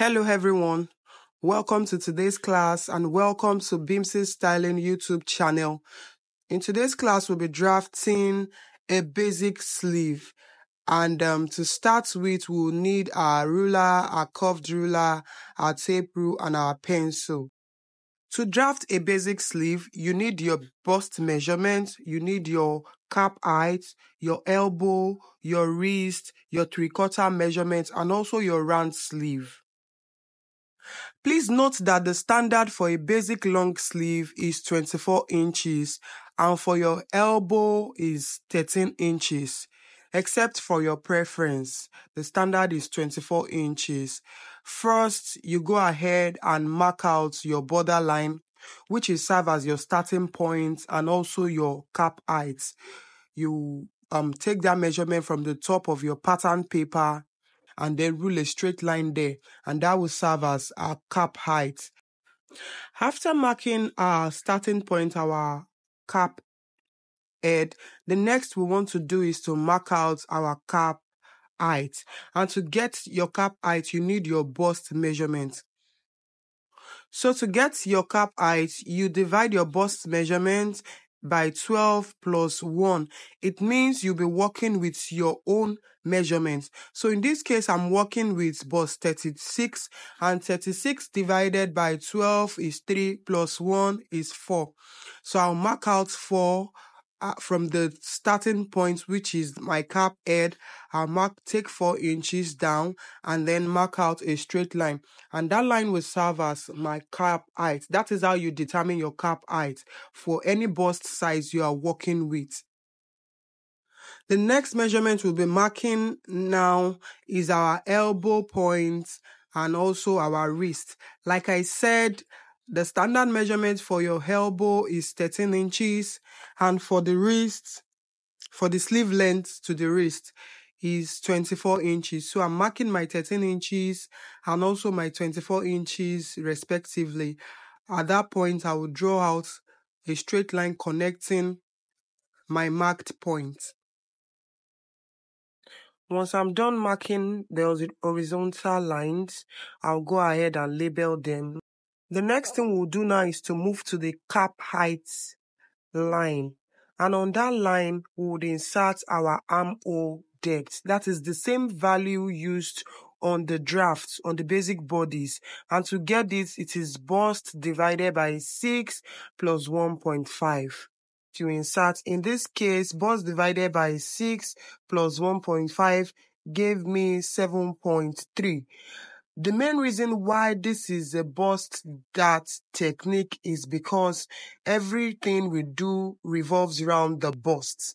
Hello everyone, welcome to today's class and welcome to Beams's Styling YouTube channel. In today's class we'll be drafting a basic sleeve, and to start with we'll need our ruler, our curved ruler, our tape rule and our pencil. To draft a basic sleeve, you need your bust measurement, you need your cap height, your elbow, your wrist, your 3/4 measurement and also your round sleeve. Please note that the standard for a basic long sleeve is 24 inches and for your elbow is 13 inches. Except for your preference, the standard is 24 inches. First, you go ahead and mark out your borderline, which will serve as your starting point and also your cap height. You take that measurement from the top of your pattern paper and then rule a straight line there, and that will serve as our cap height. After marking our starting point, our cap head, the next we want to do is to mark out our cap height. And to get your cap height, you need your bust measurement. So to get your cap height, you divide your bust measurement by 12 plus 1. It means you'll be working with your own measurements. So in this case, I'm working with bust 36, and 36 divided by 12 is 3 plus 1 is 4. So I'll mark out 4 from the starting point, which is my cap head. I'll take 4 inches down and then mark out a straight line, and that line will serve as my cap height. That is how you determine your cap height for any bust size you are working with. The next measurement we'll be marking now is our elbow point and also our wrist. Like I said, the standard measurement for your elbow is 13 inches, and for the wrist, for the sleeve length to the wrist, is 24 inches. So I'm marking my 13 inches and also my 24 inches respectively. At that point, I will draw out a straight line connecting my marked point. Once I'm done marking the horizontal lines, I'll go ahead and label them. The next thing we'll do now is to move to the cap height line. And on that line, we would insert our armhole depth. That is the same value used on the drafts, on the basic bodies. And to get this, it is bust divided by 6 plus 1.5. To insert, in this case, bust divided by 6 plus 1.5 gave me 7.3. The main reason why this is a bust dart technique is because everything we do revolves around the bust.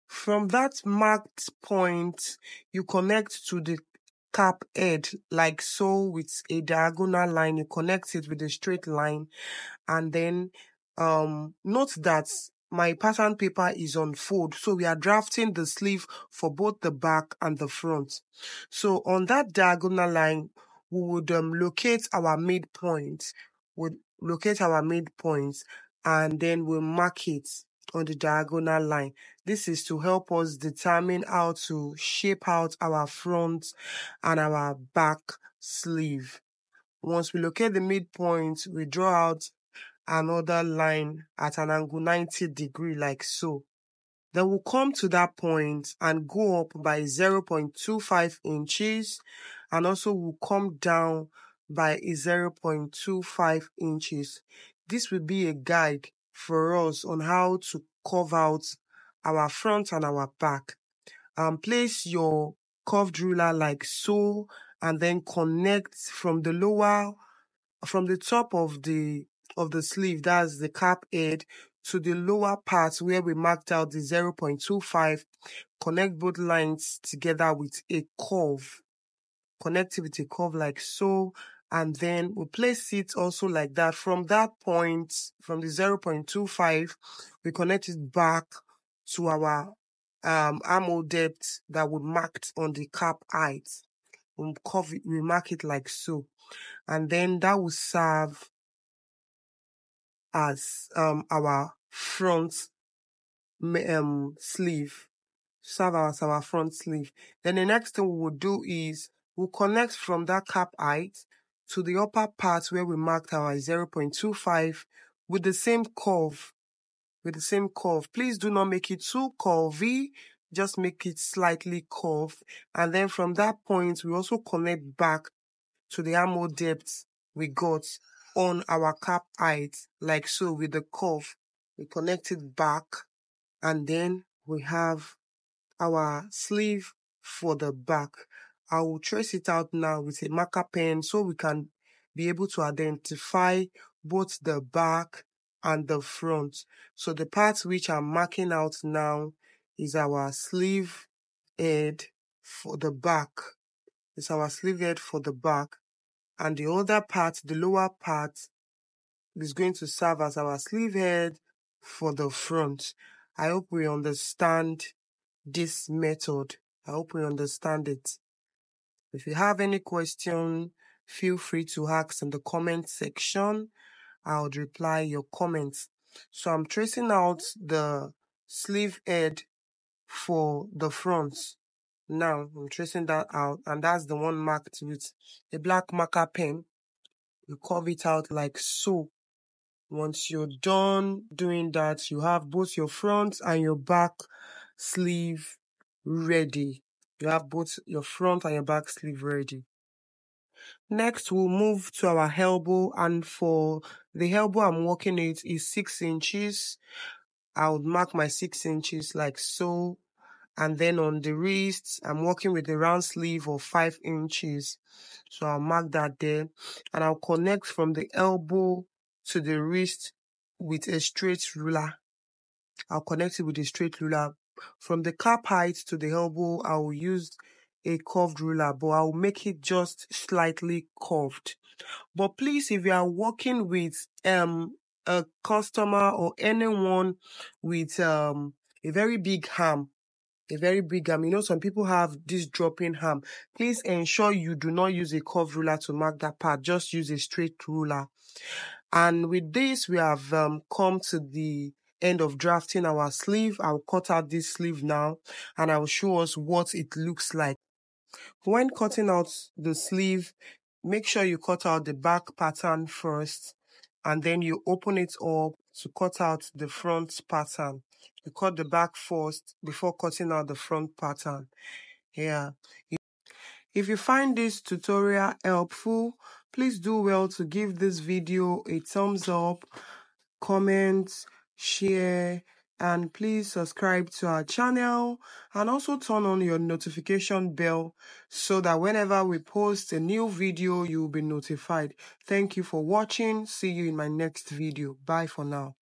From that marked point, you connect to the cap head like so with a diagonal line. You connect it with a straight line, and then note that my pattern paper is on fold, so we are drafting the sleeve for both the back and the front. So on that diagonal line, we would locate our midpoint. And then we'll mark it on the diagonal line. This is to help us determine how to shape out our front and our back sleeve. Once we locate the midpoint, we draw out another line at an angle 90 degrees like so. Then we'll come to that point and go up by 0.25 inches, and also we'll come down by 0.25 inches. This will be a guide for us on how to curve out our front and our back. Place your curved ruler like so, and then connect from the top of the sleeve, that's the cap head, to the lower part where we marked out the 0.25. Connect both lines together with a curve. Connect it with a curve like so, and then we'll place it also like that. From that point, from the 0.25, we connect it back to our armhole depth that we marked on the cap height. We mark it like so, and then that will serve as our front sleeve. Serve as our front sleeve. Then the next thing we will do is We'll connect from that cap height to the upper part where we marked our 0.25 with the same curve. Please do not make it too curvy, just make it slightly curved. And then from that point, we also connect back to the armhole depth we got on our cap height, like so with the curve. We connect it back, and then we have our sleeve for the back. I will trace it out now with a marker pen so we can be able to identify both the back and the front. So the part which I'm marking out now is our sleeve head for the back. It's our sleeve head for the back. And the other part, the lower part, is going to serve as our sleeve head for the front. I hope we understand this method. I hope we understand it. If you have any question, feel free to ask in the comment section. I would reply your comments. So I'm tracing out the sleeve head for the front. Now I'm tracing that out, and that's the one marked with a black marker pen. You curve it out like so. Once you're done doing that, you have both your front and your back sleeve ready. You have both your front and your back sleeve ready. Next, we'll move to our elbow, and for the elbow I'm working it is 6 inches. I would mark my 6 inches like so. And then on the wrists, I'm working with a round sleeve of 5 inches. So I'll mark that there. And I'll connect from the elbow to the wrist with a straight ruler. I'll connect it with a straight ruler. From the cap height to the elbow, I will use a curved ruler, but I'll make it just slightly curved. But please, if you are working with a customer or anyone with a very big arm, you know, some people have this dropping arm, please ensure you do not use a curved ruler to mark that part. Just use a straight ruler. And with this, we have come to the end of drafting our sleeve. I'll cut out this sleeve now, and I'll show us what it looks like. When cutting out the sleeve, make sure you cut out the back pattern first, and then you open it up to cut out the front pattern. You cut the back first before cutting out the front pattern. Yeah. If you find this tutorial helpful, please do well to give this video a thumbs up, comment, share, and please subscribe to our channel, and also turn on your notification bell so that whenever we post a new video, you'll be notified. Thank you for watching. See you in my next video. Bye for now.